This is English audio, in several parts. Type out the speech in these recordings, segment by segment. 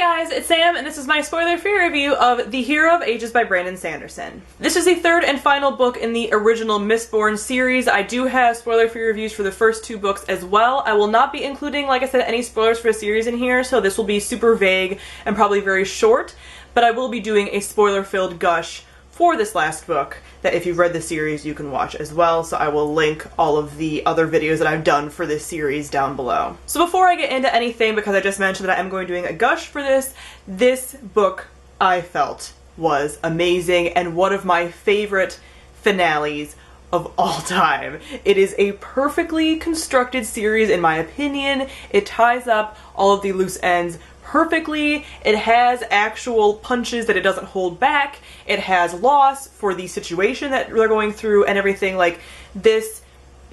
guys, it's Sam, and this is my spoiler-free review of The Hero of Ages by Brandon Sanderson. This is the third and final book in the original Mistborn series. I do have spoiler-free reviews for the first two books as well. I will not be including, like I said, any spoilers for the series in here, so this will be super vague and probably very short, but I will be doing a spoiler-filled gush for this last book that if you've read the series you can watch as well, so I will link all of the other videos that I've done for this series down below. So before I get into anything, because I just mentioned that I am going to be doing a gush for this book I felt was amazing and one of my favorite finales of all time. It is a perfectly constructed series in my opinion. It ties up all of the loose ends perfectly. It has actual punches that it doesn't hold back. It has loss for the situation that they're going through and everything. Like, this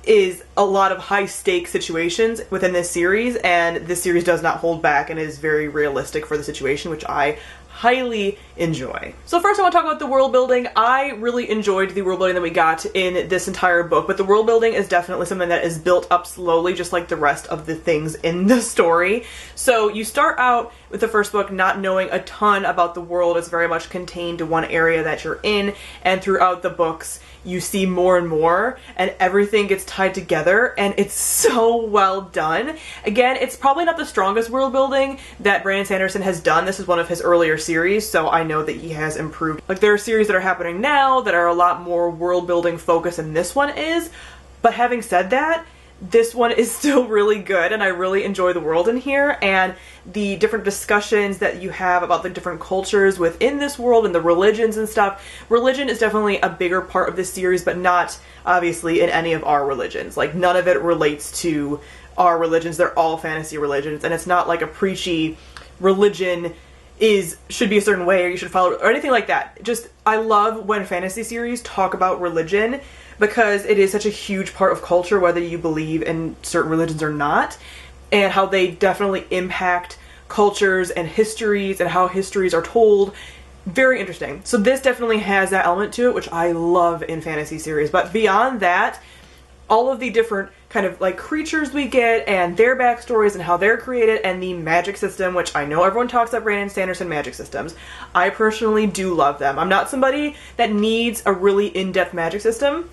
is a lot of high stakes situations within this series, and this series does not hold back and is very realistic for the situation, which I highly enjoy. So first I want to talk about the world building. I really enjoyed the world building that we got in this entire book, but the world building is definitely something that is built up slowly, just like the rest of the things in the story. So you start out with the first book not knowing a ton about the world. It's very much contained to one area that you're in, and throughout the books you see more and more, and everything gets tied together, and it's so well done. Again, it's probably not the strongest world building that Brandon Sanderson has done. This is one of his earlier series, so I know that he has improved. Like, there are series that are happening now that are a lot more world building focused than this one is, but having said that, this one is still really good, and I really enjoy the world in here and the different discussions that you have about the different cultures within this world and the religions and stuff. Religion is definitely a bigger part of this series, but not obviously in any of our religions. Like, none of it relates to our religions. They're all fantasy religions, and it's not like a preachy religion should be a certain way or you should follow or anything like that. Just, I love when fantasy series talk about religion because it is such a huge part of culture, whether you believe in certain religions or not, and how they definitely impact cultures and histories and how histories are told. Very interesting. So this definitely has that element to it, which I love in fantasy series. But beyond that, all of the different kind of like creatures we get and their backstories and how they're created, and the magic system, which I know everyone talks about Brandon Sanderson magic systems. I personally do love them. I'm not somebody that needs a really in-depth magic system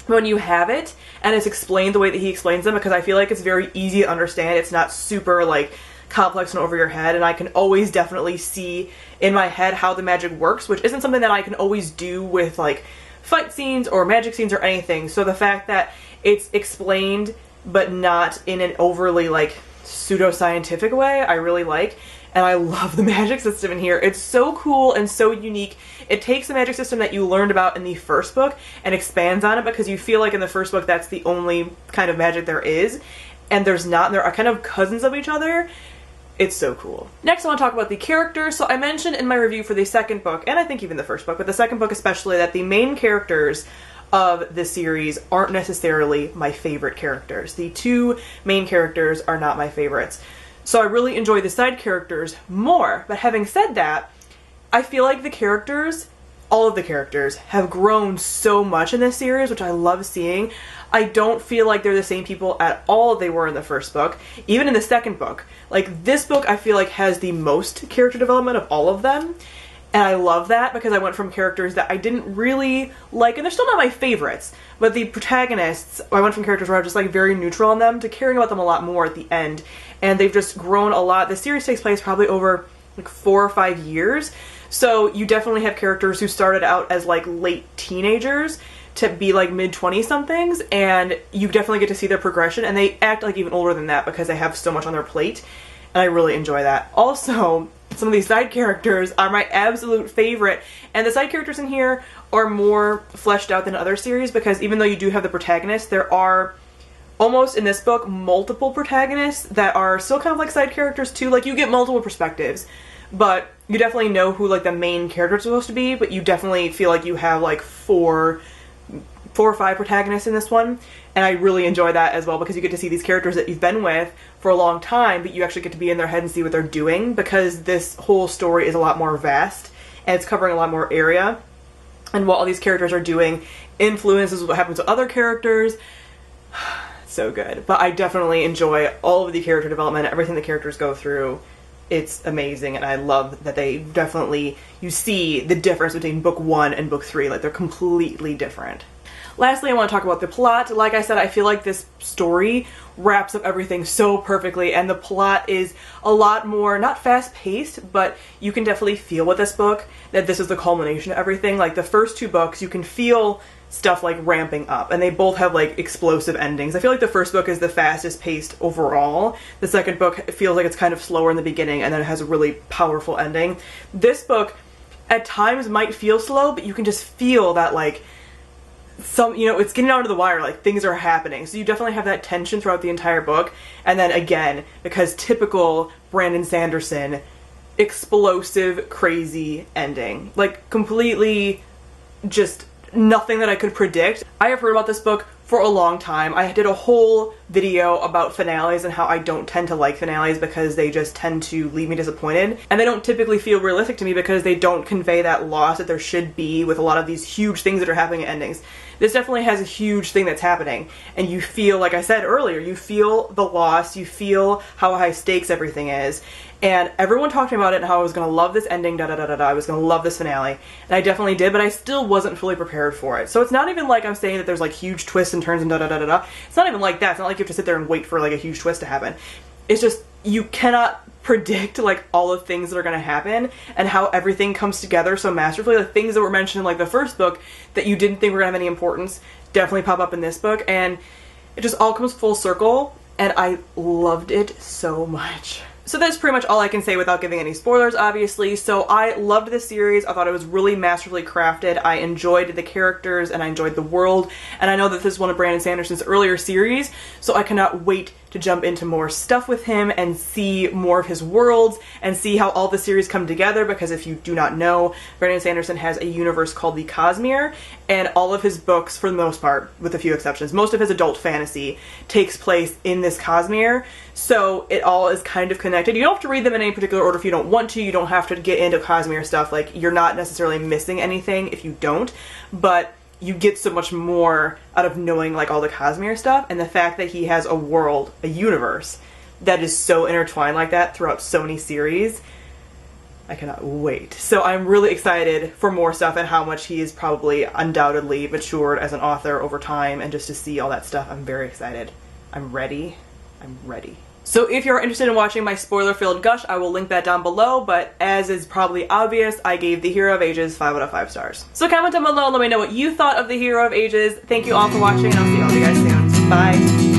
when you have it and it's explained the way that he explains them, because I feel like it's very easy to understand. It's not super like complex and over your head, and I can always definitely see in my head how the magic works, which isn't something that I can always do with like fight scenes or magic scenes or anything. So the fact that it's explained but not in an overly like pseudo-scientific way, I really like. And I love the magic system in here. It's so cool and so unique. It takes the magic system that you learned about in the first book and expands on it, because you feel like in the first book that's the only kind of magic there is, and there's not. They're kind of cousins of each other. It's so cool. Next I want to talk about the characters. So I mentioned in my review for the second book, and I think even the first book, but the second book especially, that the main characters of this series aren't necessarily my favorite characters. The two main characters are not my favorites. So I really enjoy the side characters more. But having said that, I feel like the characters, all of the characters, have grown so much in this series, which I love seeing. I don't feel like they're the same people at all they were in the first book, even in the second book. Like, this book I feel like has the most character development of all of them. And I love that, because I went from characters that I didn't really like, and they're still not my favorites, but the protagonists, I went from characters where I was just like very neutral on them to caring about them a lot more at the end. And they've just grown a lot. The series takes place probably over like 4 or 5 years. So you definitely have characters who started out as like late teenagers to be like mid-20 somethings, and you definitely get to see their progression, and they act like even older than that because they have so much on their plate, and I really enjoy that. Also, some of these side characters are my absolute favorite, and the side characters in here are more fleshed out than other series, because even though you do have the protagonist, there are almost in this book multiple protagonists that are still kind of like side characters too. Like, you get multiple perspectives, but you definitely know who like the main character is supposed to be, but you definitely feel like you have like four or five protagonists in this one, and I really enjoy that as well, because you get to see these characters that you've been with for a long time, but you actually get to be in their head and see what they're doing, because this whole story is a lot more vast and it's covering a lot more area, and what all these characters are doing influences what happens to other characters. So good. But I definitely enjoy all of the character development, everything the characters go through. it's amazing, and I love that they definitely, you see the difference between book 1 and book 3, like they're completely different. Lastly, I want to talk about the plot. Like I said, I feel like this story wraps up everything so perfectly, and the plot is a lot more, not fast-paced, but you can definitely feel with this book that this is the culmination of everything. Like the first 2 books, you can feel stuff like ramping up, and they both have like explosive endings. I feel like the first book is the fastest paced overall. The second book feels like it's kind of slower in the beginning, and then it has a really powerful ending. This book at times might feel slow, but you can just feel that like it's getting down to the wire, like things are happening. So you definitely have that tension throughout the entire book. And then again, because typical Brandon Sanderson, explosive, crazy ending. Like completely just nothing that I could predict. I have heard about this book for a long time. I did a whole video about finales and how I don't tend to like finales because they just tend to leave me disappointed. And they don't typically feel realistic to me because they don't convey that loss that there should be with a lot of these huge things that are happening in endings. This definitely has a huge thing that's happening. And you feel, like I said earlier, you feel the loss, you feel how high stakes everything is. And everyone talked to me about it and how I was going to love this ending, I was going to love this finale. And I definitely did, but I still wasn't fully prepared for it. So it's not even like I'm saying that there's like huge twists and turns and It's not even like that. It's not like you have to sit there and wait for like a huge twist to happen. It's just, you cannot predict like all the things that are going to happen and how everything comes together so masterfully. The things that were mentioned in like the first book that you didn't think were going to have any importance definitely pop up in this book. And it just all comes full circle. And I loved it so much. So that's pretty much all I can say without giving any spoilers, obviously. So I loved this series. I thought it was really masterfully crafted. I enjoyed the characters and I enjoyed the world. And I know that this is one of Brandon Sanderson's earlier series, so I cannot wait to jump into more stuff with him and see more of his worlds and see how all the series come together, because if you do not know, Brandon Sanderson has a universe called the Cosmere, and all of his books, for the most part, with a few exceptions, most of his adult fantasy takes place in this Cosmere, so it all is kind of connected. You don't have to read them in any particular order if you don't want to. You don't have to get into Cosmere stuff. Like, you're not necessarily missing anything if you don't, but you get so much more out of knowing like all the Cosmere stuff, and the fact that he has a world, a universe that is so intertwined like that throughout so many series. I cannot wait. So I'm really excited for more stuff and how much he is probably undoubtedly matured as an author over time, and just to see all that stuff, I'm very excited. I'm ready. I'm ready. So if you're interested in watching my spoiler-filled gush, I will link that down below, but as is probably obvious, I gave The Hero of Ages 5 out of 5 stars. So comment down below and let me know what you thought of The Hero of Ages. Thank you all for watching, and I'll see all of you guys soon. Bye!